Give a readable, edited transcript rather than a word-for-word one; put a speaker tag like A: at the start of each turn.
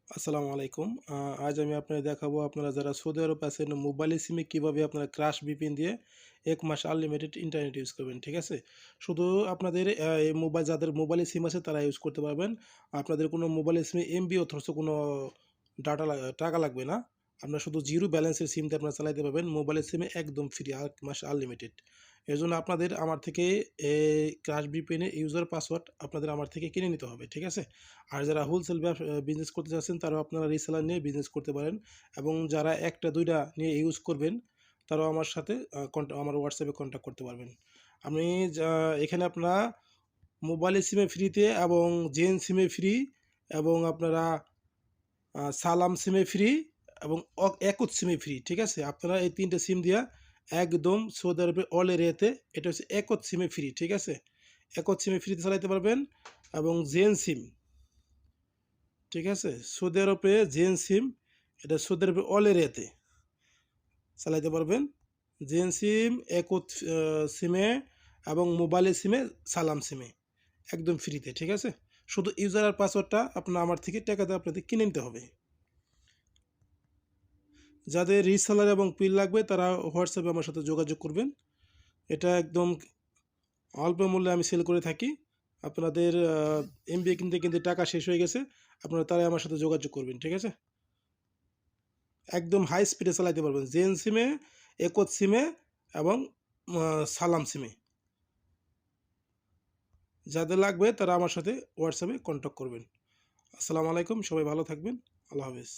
A: আসসালামু আলাইকুম। আজ আমি আপনাদের দেখাবো আপনারা যারা সৌদি আরব আছেন মোবাইলের সিমে কীভাবে আপনারা ক্রাশ ভিপিএন দিয়ে ১ মাস আনলিমিটেড ইন্টারনেট ইউজ করবেন, ঠিক আছে? শুধু আপনাদের এই যাদের মোবাইলের সিম আছে তারা ইউজ করতে পারবেন। আপনাদের কোনো মোবাইলের সিমে এমবি অথচ কোনো টাকা লাগবে না। আপনার শুধু জিরো ব্যালেন্সের সিম দিয়ে আপনারা চালাইতে পারবেন। মোবাইলের সিমে একদম ফ্রি ১ মাস আনলিমিটেড। এজন্য আপনাদের আমার থেকে এই ক্রাশ ভিপিএনের ইউজার পাসওয়ার্ড আপনাদের আমার থেকে কিনে নিতে হবে, ঠিক আছে? আর যারা হোলসেল বিজনেস করতে চাচ্ছেন তারাও আপনারা রিসেলার নিয়ে বিজনেস করতে পারেন এবং যারা ১টা ২টা নিয়ে ইউজ করবেন তারাও আমার সাথে আমার হোয়াটসঅ্যাপে কন্ট্যাক্ট করতে পারবেন। আমি এখানে আপনারা মোবাইলের সিমে ফ্রিতে এবং জেন সিমে ফ্রি এবং আপনারা সালাম সিমে ফ্রি এবং একুত সিমে ফ্রি, ঠিক আছে? আপনারা এই ৩টে সিম দিয়া একদম সৌদি আরবের অল এরিয়াতে এটা হচ্ছে একুত সিমে ফ্রি, ঠিক আছে? একুত সিমে ফ্রিতে চালাতে পারবেন এবং জেন সিম, ঠিক আছে? সৌদি আরবে জেন সিম এটা সৌদি আরবের অল এরিয়াতে চালাইতে পারবেন। জেন সিম, একুত সিমে এবং মোবাইলের সিমে, সালাম সিমে একদম ফ্রিতে, ঠিক আছে? শুধু ইউজার আর পাসওয়ার্ডটা আপনার আমার থেকে টাকা দিয়ে আপনাদের কিনে নিতে হবে। যাদের রিসেলার এবং পিন লাগবে তারা হোয়াটসঅ্যাপে আমার সাথে যোগাযোগ করবেন। এটা একদম অল্প মূল্যে আমি সেল করে থাকি। আপনাদের এমবি কিনতে কিনতে টাকা শেষ হয়ে গেছে, আপনারা তারাই আমার সাথে যোগাযোগ করবেন, ঠিক আছে? একদম হাই স্পিডে চালাইতে পারবেন জেন সিমে, একুত সিমে এবং সালাম সিমে। যাদের লাগবে তারা আমার সাথে হোয়াটসঅ্যাপে কন্ট্যাক্ট করবেন। আসসালামু আলাইকুম, সবাই ভালো থাকবেন। আল্লাহ হাফেজ।